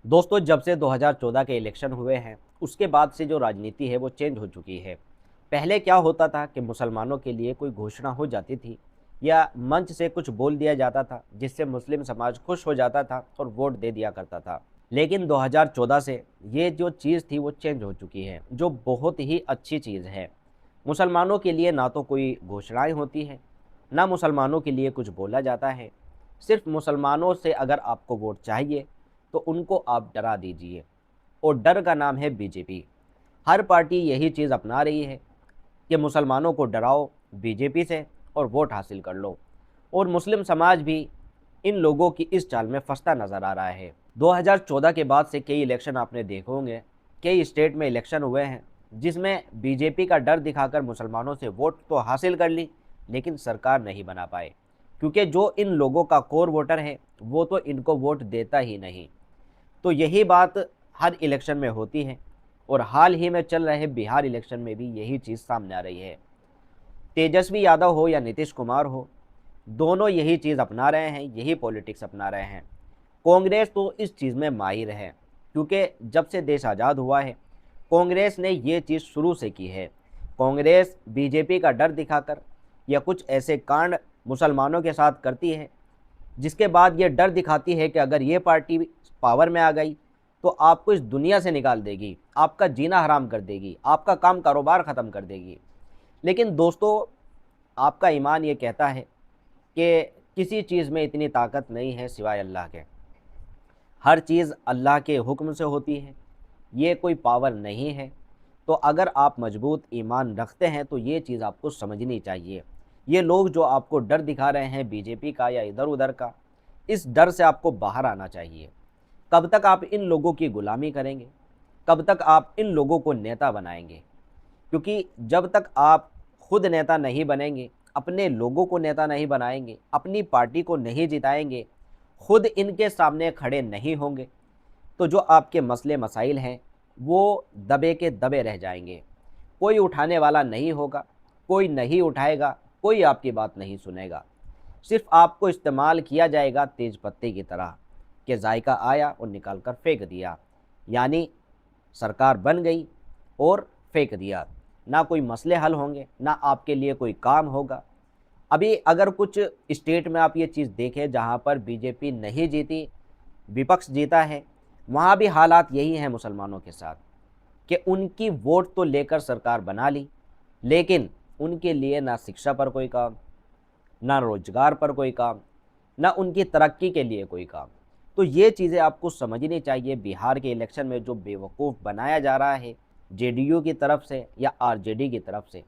दोस्तों, जब से 2014 के इलेक्शन हुए हैं उसके बाद से जो राजनीति है वो चेंज हो चुकी है। पहले क्या होता था कि मुसलमानों के लिए कोई घोषणा हो जाती थी या मंच से कुछ बोल दिया जाता था जिससे मुस्लिम समाज खुश हो जाता था और वोट दे दिया करता था। लेकिन 2014 से ये जो चीज़ थी वो चेंज हो चुकी है, जो बहुत ही अच्छी चीज़ है। मुसलमानों के लिए ना तो कोई घोषणाएं होती है, ना मुसलमानों के लिए कुछ बोला जाता है। सिर्फ मुसलमानों से अगर आपको वोट चाहिए तो उनको आप डरा दीजिए, और डर का नाम है बीजेपी। हर पार्टी यही चीज़ अपना रही है कि मुसलमानों को डराओ बीजेपी से और वोट हासिल कर लो, और मुस्लिम समाज भी इन लोगों की इस चाल में फंसता नज़र आ रहा है। 2014 के बाद से कई इलेक्शन आपने देखे होंगे, कई स्टेट में इलेक्शन हुए हैं जिसमें बीजेपी का डर दिखाकर मुसलमानों से वोट तो हासिल कर ली लेकिन सरकार नहीं बना पाए, क्योंकि जो इन लोगों का कोर वोटर है वो तो इनको वोट देता ही नहीं। तो यही बात हर इलेक्शन में होती है, और हाल ही में चल रहे बिहार इलेक्शन में भी यही चीज़ सामने आ रही है। तेजस्वी यादव हो या नीतीश कुमार हो, दोनों यही चीज़ अपना रहे हैं, यही पॉलिटिक्स अपना रहे हैं। कांग्रेस तो इस चीज़ में माहिर है, क्योंकि जब से देश आज़ाद हुआ है कांग्रेस ने ये चीज़ शुरू से की है। कांग्रेस बीजेपी का डर दिखाकर या कुछ ऐसे कांड मुसलमानों के साथ करती है जिसके बाद ये डर दिखाती है कि अगर ये पार्टी पावर में आ गई तो आपको इस दुनिया से निकाल देगी, आपका जीना हराम कर देगी, आपका काम कारोबार ख़त्म कर देगी। लेकिन दोस्तों, आपका ईमान ये कहता है कि किसी चीज़ में इतनी ताकत नहीं है सिवाय अल्लाह के। हर चीज़ अल्लाह के हुक्म से होती है, ये कोई पावर नहीं है। तो अगर आप मजबूत ईमान रखते हैं तो ये चीज़ आपको समझनी चाहिए। ये लोग जो आपको डर दिखा रहे हैं बीजेपी का या इधर उधर का, इस डर से आपको बाहर आना चाहिए। कब तक आप इन लोगों की गुलामी करेंगे? कब तक आप इन लोगों को नेता बनाएंगे? क्योंकि जब तक आप खुद नेता नहीं बनेंगे, अपने लोगों को नेता नहीं बनाएंगे, अपनी पार्टी को नहीं जिताएंगे, खुद इनके सामने खड़े नहीं होंगे, तो जो आपके मसले मसाइल हैं वो दबे के दबे रह जाएंगे। कोई उठाने वाला नहीं होगा, कोई नहीं उठाएगा, कोई आपकी बात नहीं सुनेगा। सिर्फ आपको इस्तेमाल किया जाएगा तेज पत्ते की तरह, कि जायका आया और निकाल कर फेंक दिया, यानी सरकार बन गई और फेंक दिया। ना कोई मसले हल होंगे, ना आपके लिए कोई काम होगा। अभी अगर कुछ स्टेट में आप ये चीज़ देखें जहाँ पर बीजेपी नहीं जीती, विपक्ष जीता है, वहाँ भी हालात यही हैं मुसलमानों के साथ, कि उनकी वोट तो लेकर सरकार बना ली लेकिन उनके लिए ना शिक्षा पर कोई काम, ना रोजगार पर कोई काम, ना उनकी तरक्की के लिए कोई काम। तो ये चीज़ें आपको समझनी चाहिए। बिहार के इलेक्शन में जो बेवकूफ़ बनाया जा रहा है जेडीयू की तरफ से या आरजेडी की तरफ से,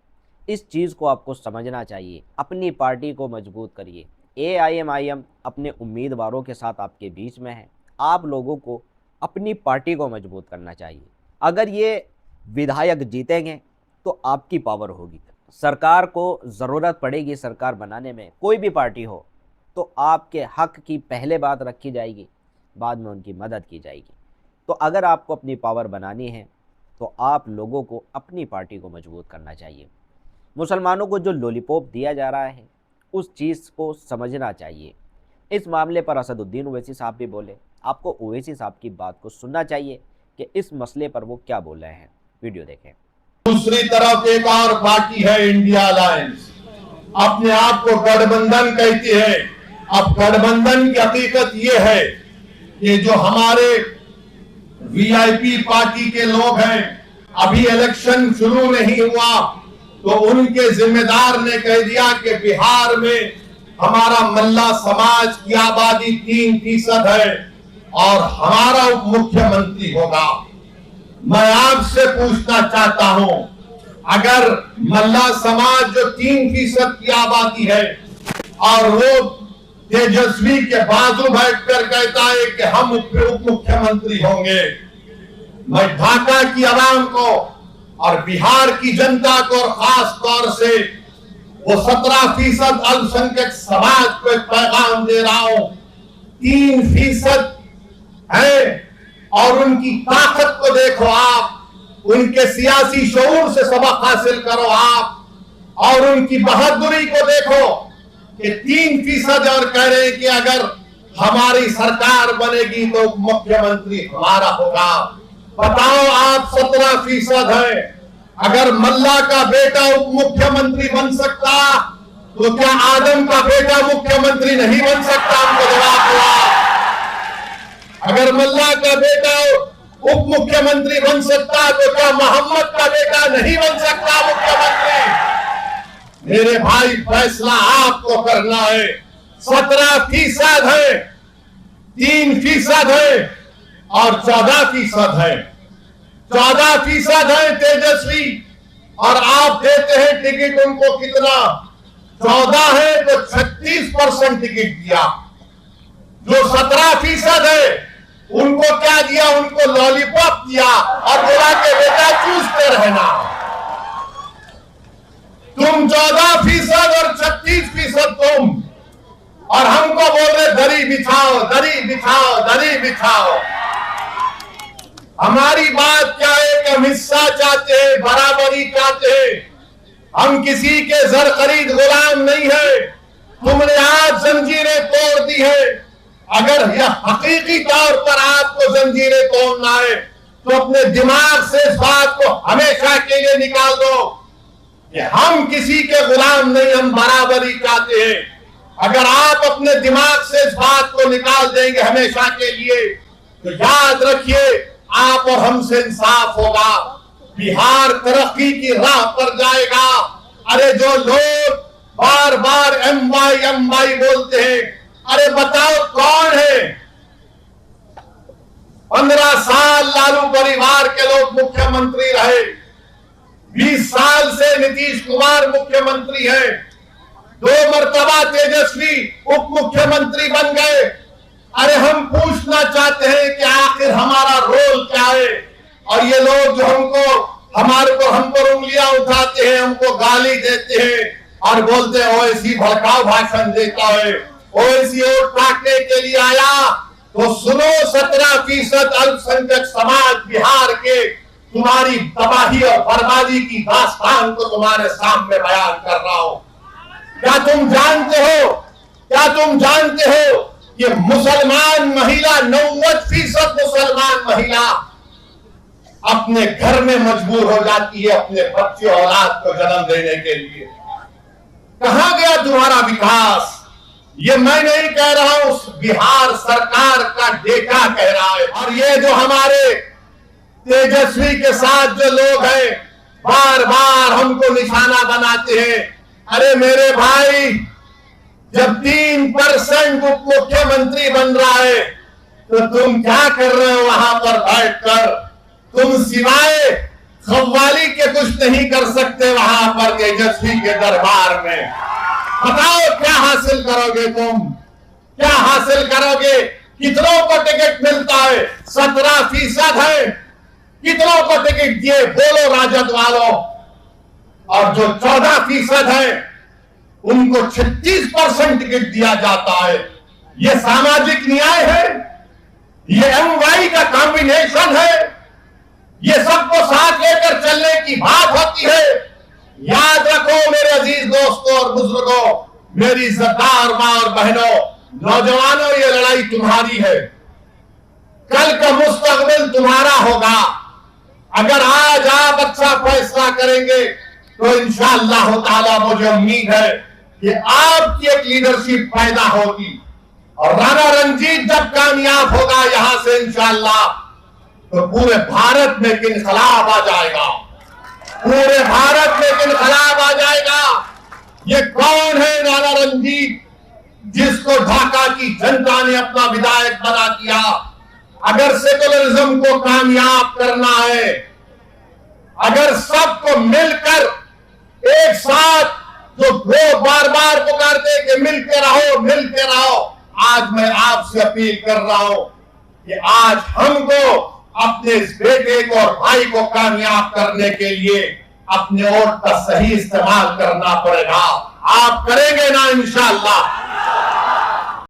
इस चीज़ को आपको समझना चाहिए। अपनी पार्टी को मजबूत करिए। एआईएमआईएम अपने उम्मीदवारों के साथ आपके बीच में है, आप लोगों को अपनी पार्टी को मजबूत करना चाहिए। अगर ये विधायक जीतेंगे तो आपकी पावर होगी, सरकार को ज़रूरत पड़ेगी सरकार बनाने में, कोई भी पार्टी हो, तो आपके हक की पहले बात रखी जाएगी, बाद में उनकी मदद की जाएगी। तो अगर आपको अपनी पावर बनानी है तो आप लोगों को अपनी पार्टी को मजबूत करना चाहिए। मुसलमानों को जो लॉलीपॉप दिया जा रहा है उस चीज़ को समझना चाहिए। इस मामले पर असदुद्दीन ओवैसी साहब भी बोले, आपको ओवैसी साहब की बात को सुनना चाहिए कि इस मसले पर वो क्या बोल रहे हैं। वीडियो देखें। दूसरी तरफ एक और पार्टी है इंडिया अलायंस, अपने आप को गठबंधन कहती है। अब गठबंधन की हकीकत ये है कि जो हमारे वीआईपी पार्टी के लोग हैं, अभी इलेक्शन शुरू नहीं हुआ तो उनके जिम्मेदार ने कह दिया कि बिहार में हमारा मल्ला समाज की आबादी 3% है और हमारा उप मुख्यमंत्री होगा। मैं आपसे पूछना चाहता हूं, अगर मल्ला समाज जो 3% की आबादी है और वो तेजस्वी के बाजू बैठकर कहता है कि हम उप मुख्यमंत्री होंगे, मैं ढाका की आवाम को और बिहार की जनता को और खास तौर से वो 17% अल्पसंख्यक समाज को एक पैगाम दे रहा हूं। 3% है और उनकी ताकत को देखो आप, उनके सियासी शऊर से सबक हासिल करो आप, और उनकी बहादुरी को देखो कि 3% और कह रहे हैं कि अगर हमारी सरकार बनेगी तो मुख्यमंत्री हमारा होगा। बताओ, आप 17% हैं, अगर मल्ला का बेटा उप मुख्यमंत्री बन सकता तो क्या आदम का बेटा मुख्यमंत्री नहीं बन सकता? हमको जवाब दो। अगर मल्ला का बेटा उप मुख्यमंत्री बन सकता तो क्या मोहम्मद का बेटा नहीं बन सकता मुख्यमंत्री? मेरे भाई, फैसला आपको करना है। 17% है, 3% है और 14% है। 14% है तेजस्वी, और आप देते हैं टिकट उनको कितना? 14 है तो 36% टिकट दिया। जो 17% है उनको क्या दिया? उनको लॉलीपॉप दिया और बोला कि बेटा चूसते रहना। तुम 14% और 36% तुम, और हमको बोल रहे दरी बिछाओ, दरी बिछाओ, दरी बिछाओ। हमारी बात क्या है कि हम हिस्सा चाहते हैं, बराबरी चाहते हैं। हम किसी के जर खरीद गुलाम नहीं है। तुमने आज जंजीरें तोड़ दी है। अगर यह हकीकी तौर पर आपको जंजीरें तोड़ना है तो अपने दिमाग से इस बात को हमेशा के लिए निकाल दो कि हम किसी के गुलाम नहीं, हम बराबरी चाहते हैं। अगर आप अपने दिमाग से इस बात को निकाल देंगे हमेशा के लिए, तो याद रखिए आप और हमसे इंसाफ होगा। बिहार तरक्की की राह पर जाएगा। अरे जो लोग बार बार एमवाई बोलते हैं, अरे बताओ कौन है? 15 साल लालू परिवार के लोग मुख्यमंत्री रहे, 20 साल से नीतीश कुमार मुख्यमंत्री है, 2 मर्तबा तेजस्वी उप मुख्यमंत्री बन गए। अरे हम पूछना चाहते हैं कि आखिर हमारा रोल क्या है? और ये लोग जो हम पर उंगलियां उठाते हैं, हमको गाली देते हैं और बोलते हैं ओवैसी भड़काऊ भाषण देता है, ओवैसी वोट काटने के लिए आया। तो सुनो, 17% अल्पसंख्यक समाज बिहार के तुम्हारी तबाही और बर्बादी की दास्तान को तुम्हारे सामने बयान कर रहा हूं। क्या तुम जानते हो कि मुसलमान महिला 90% मुसलमान महिला अपने घर में मजबूर हो जाती है अपने बच्चे औलाद को जन्म देने के लिए? कहां गया तुम्हारा विकास? ये मैं नहीं कह रहा हूं, बिहार सरकार का डेटा कह रहा है। और ये जो हमारे तेजस्वी के साथ जो लोग हैं, बार बार हमको निशाना बनाते हैं। अरे मेरे भाई, जब 3% उप मुख्यमंत्री बन रहा है तो तुम क्या कर रहे हो वहां पर बैठकर? तुम सिवाय खव्वाली के कुछ नहीं कर सकते वहां पर तेजस्वी के दरबार में। बताओ क्या हासिल करोगे तुम? क्या हासिल करोगे? कितनों को टिकट मिलता है? 17% है। कितनों को टिकट दिए? बोलो राजद वालों। और जो 14% है उनको 36% टिकट दिया जाता है। ये सामाजिक न्याय है? ये एमवाई का कॉम्बिनेशन है? ये सबको साथ लेकर चलने की बात होती है? याद रखो मेरे अजीज दोस्तों और बुजुर्गों, मेरी इज्जतदार मां और बहनों, नौजवानों, ये लड़ाई तुम्हारी है। कल का मुस्तकबिल तुम्हारा होगा। अगर आज आप अच्छा फैसला करेंगे तो इंशाअल्लाह ताला मुझे उम्मीद है कि आपकी एक लीडरशिप पैदा होगी। और राणा रंजीत जब कामयाब होगा यहां से इंशाअल्लाह, तो पूरे भारत में एक इनकलाब आ जाएगा। पूरे भारत में एक इनकलाब आ जाएगा। ये कौन है राणा रंजीत, जिसको ढाका की जनता ने अपना विधायक बना दिया? अगर सेकुलरिज्म को कामयाब करना है, अगर सबको मिलकर एक साथ, जो लोग बार बार पुकारते कि मिलके रहो, मिलके रहो, आज मैं आपसे अपील कर रहा हूं कि आज हमको अपने इस बेटे को और भाई को कामयाब करने के लिए अपने वोट का सही इस्तेमाल करना पड़ेगा। आप करेंगे ना इंशाअल्लाह?